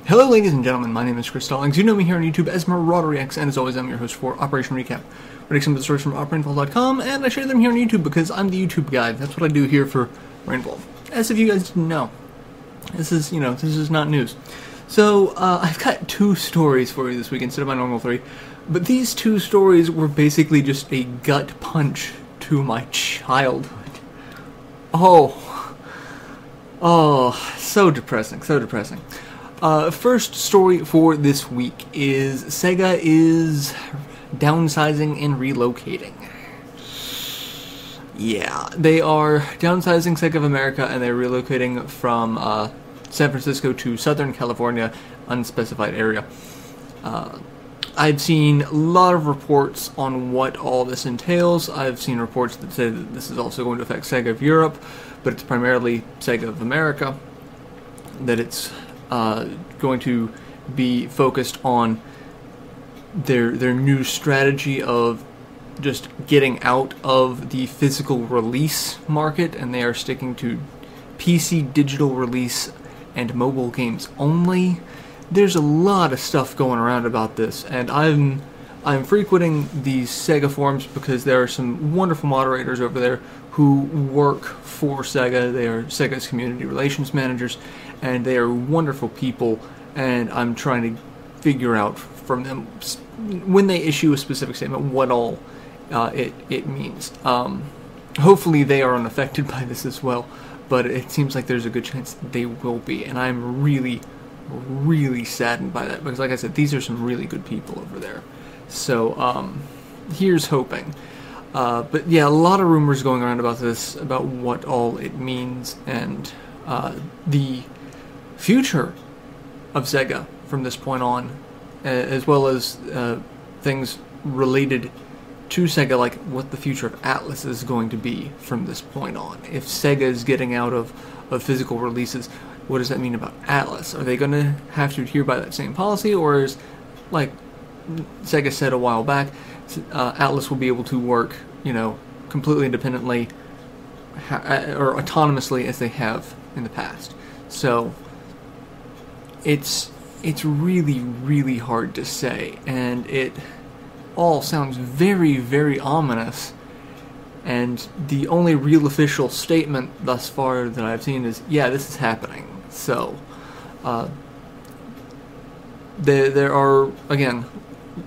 Hello ladies and gentlemen, my name is Chris Stallings. You know me here on YouTube as MarauderX, and as always I'm your host for Operation Recap. I take some of the stories from Rainfall.com, and I share them here on YouTube because I'm the YouTube guy. That's what I do here for Rainfall. As if you guys didn't know. This is not news. So, I've got 2 stories for you this week instead of my normal 3. But these 2 stories were basically just a gut punch to my childhood. So depressing, so depressing. First story for this week is Sega is downsizing and relocating. Yeah, they are downsizing Sega of America and they're relocating from San Francisco to Southern California, unspecified area. I've seen a lot of reports on what all this entails. I've seen reports that say that this is also going to affect Sega of Europe, but it's primarily Sega of America, that it's going to be focused on their new strategy of just getting out of the physical release market, and they are sticking to PC digital release and mobile games only. There's a lot of stuff going around about this, and I'm frequenting these Sega forums because there are some wonderful moderators over there who work for Sega. They are Sega's community relations managers, and they are wonderful people, and I'm trying to figure out from them when they issue a specific statement what all it means. Hopefully they are unaffected by this as well, but it seems like there's a good chance that they will be, and I'm really saddened by that, because like I said, these are some really good people over there. So here's hoping. But yeah, a lot of rumors going around about this, about what all it means, and the future of Sega from this point on, as well as things related to Sega, like what the future of Atlas is going to be from this point on. If Sega is getting out of physical releases, what does that mean about Atlas? Are they going to have to adhere by that same policy, or is, like Sega said a while back, Atlas will be able to work, completely independently or autonomously as they have in the past? So it's really hard to say, and it all sounds very ominous. And the only real official statement thus far that I've seen is, yeah, this is happening. So there are, again,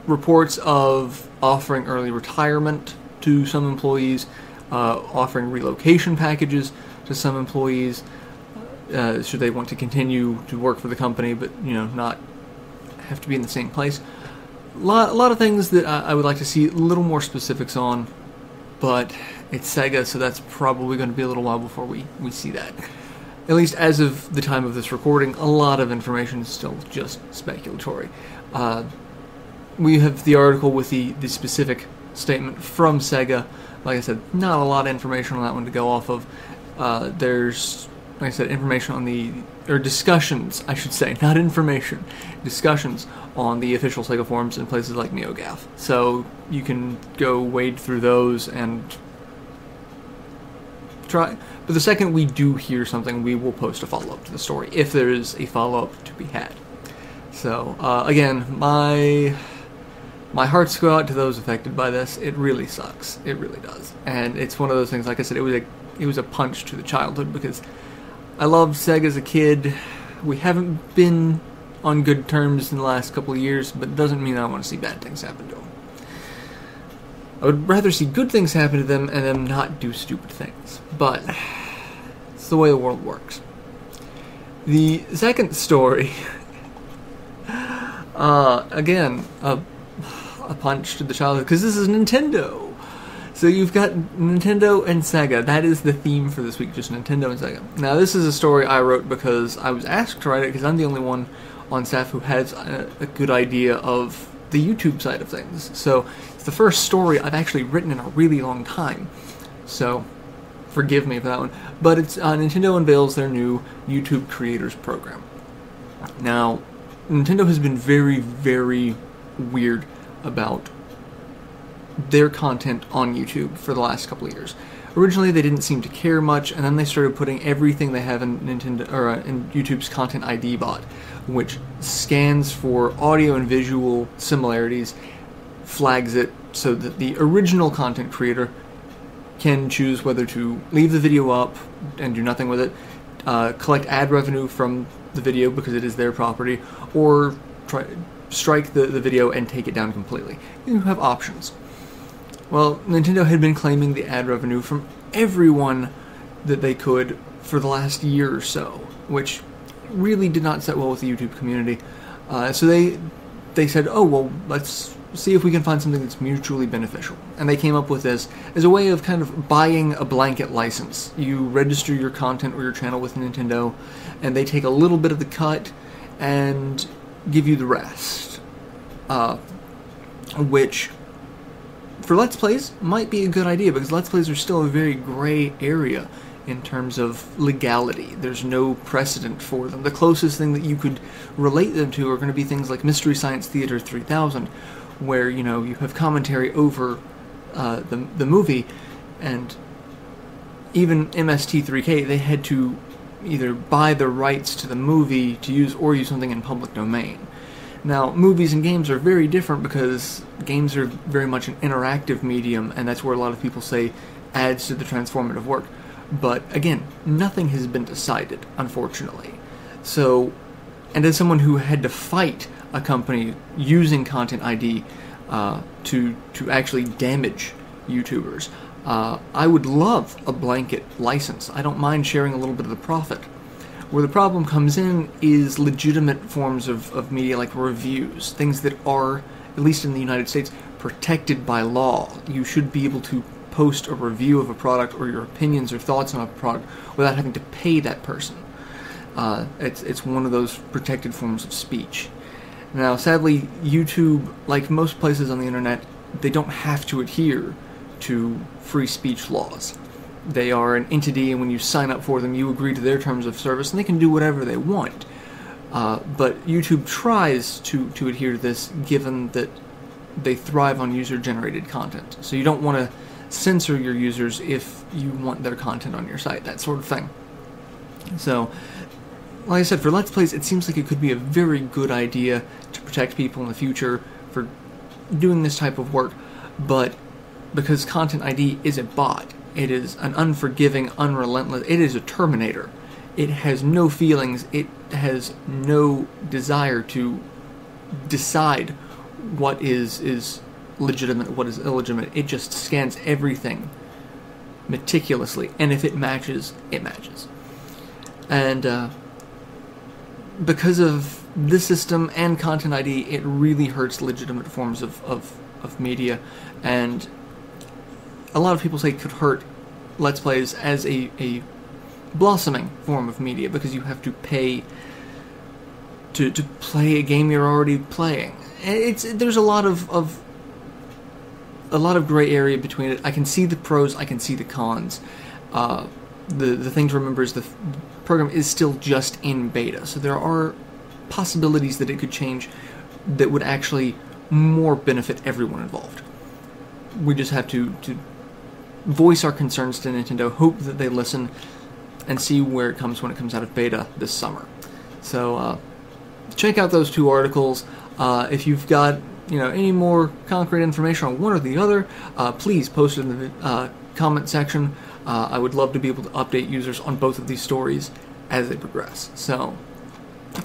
reports of offering early retirement to some employees, offering relocation packages to some employees, should they want to continue to work for the company, but not have to be in the same place. A lot of things that I would like to see a little more specifics on, but it's Sega, so that's probably going to be a little while before we see that. At least as of the time of this recording, a lot of information is still just speculatory. We have the article with the specific statement from Sega. Like I said, not a lot of information on that one to go off of. There's, like I said, information on or discussions, I should say, not information, discussions on the official Sega forums in places like NeoGAF. So you can go wade through those and try. But the second we do hear something, we will post a follow-up to the story, if there is a follow-up to be had. So, again, my hearts go out to those affected by this. It really sucks. It really does. And it's one of those things, like I said, it was a punch to the childhood, because I loved Sega as a kid. We haven't been on good terms in the last couple of years, but it doesn't mean I want to see bad things happen to them. I would rather see good things happen to them and them not do stupid things. But it's the way the world works. The second story, again, a punch to the childhood, because this is Nintendo. So you've got Nintendo and Sega. That is the theme for this week, just Nintendo and Sega. Now, this is a story I wrote because I was asked to write it, because I'm the only one on staff who has a good idea of the YouTube side of things. So it's the first story I've actually written in a really long time. So forgive me for that one. But it's Nintendo unveils their new YouTube Creators Program. Now, Nintendo has been very weird about their content on YouTube for the last couple of years. Originally, they didn't seem to care much, and then they started putting everything they have in Nintendo or in YouTube's Content ID bot, which scans for audio and visual similarities, flags it so that the original content creator can choose whether to leave the video up and do nothing with it, collect ad revenue from the video because it is their property, or strike the video and take it down completely. You have options. Well, Nintendo had been claiming the ad revenue from everyone that they could for the last year or so, which really did not sit well with the YouTube community. So they said, oh, well, let's see if we can find something that's mutually beneficial. And they came up with this as a way of kind of buying a blanket license. You register your content or your channel with Nintendo, and they take a little bit of the cut and give you the rest. Which, for Let's Plays, might be a good idea, because Let's Plays are still a very gray area in terms of legality. There's no precedent for them. The closest thing that you could relate them to are going to be things like Mystery Science Theater 3000, where, you know, you have commentary over the movie, and even MST3K, they had to either buy the rights to the movie to use or use something in public domain. Now, movies and games are very different because games are very much an interactive medium, and that's where a lot of people say adds to the transformative work. But again, nothing has been decided, unfortunately. So, and as someone who had to fight a company using Content ID to actually damage YouTubers, I would love a blanket license. I don't mind sharing a little bit of the profit. Where the problem comes in is legitimate forms of media like reviews, things that are, at least in the United States, protected by law. You should be able to post a review of a product or your opinions or thoughts on a product without having to pay that person. It's one of those protected forms of speech. Now, sadly, YouTube, like most places on the internet, they don't have to adhere to free speech laws. They are an entity, and when you sign up for them, you agree to their terms of service, and they can do whatever they want. But YouTube tries to adhere to this, given that they thrive on user-generated content. So you don't want to censor your users if you want their content on your site, that sort of thing. So, like I said, for Let's Plays, it seems like it could be a very good idea to protect people in the future for doing this type of work, but because Content ID is a bot, it is an unforgiving, unrelentless, it is a Terminator. It has no feelings, it has no desire to decide what is legitimate, what is illegitimate. It just scans everything meticulously, and if it matches, it matches. And because of this system and Content ID, it really hurts legitimate forms of media, and a lot of people say it could hurt Let's Plays as a blossoming form of media, because you have to pay to play a game you're already playing. There's a lot of gray area between it. I can see the pros, I can see the cons. The thing to remember is the program is still just in beta, so there are possibilities that it could change that would actually more benefit everyone involved. We just have to voice our concerns to Nintendo, hope that they listen, and see where it comes when it comes out of beta this summer. So check out those two articles. If you've got any more concrete information on one or the other, please post it in the comment section. I would love to be able to update users on both of these stories as they progress. So,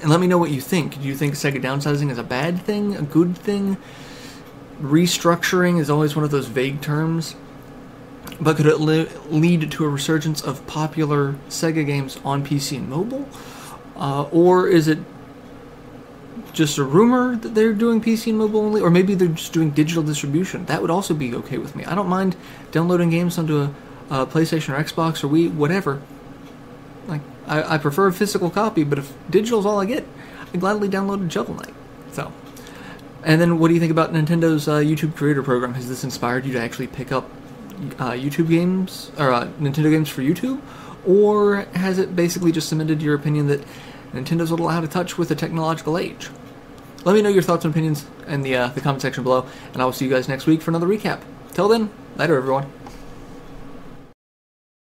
and let me know what you think. Do you think Sega downsizing is a bad thing, a good thing? Restructuring is always one of those vague terms. But could it lead to a resurgence of popular Sega games on PC and mobile? Or is it just a rumor that they're doing PC and mobile only? Or maybe they're just doing digital distribution. That would also be okay with me. I don't mind downloading games onto a PlayStation or Xbox or Wii, whatever. Like, I prefer a physical copy, but if digital's all I get, I'd gladly download a Shovel Knight. So, and then what do you think about Nintendo's YouTube Creator Program? Has this inspired you to actually pick up YouTube games, or Nintendo games for YouTube? Or has it basically just cemented your opinion that Nintendo's a little out of touch with the technological age? Let me know your thoughts and opinions in the comment section below, and I will see you guys next week for another recap. Till then, later everyone.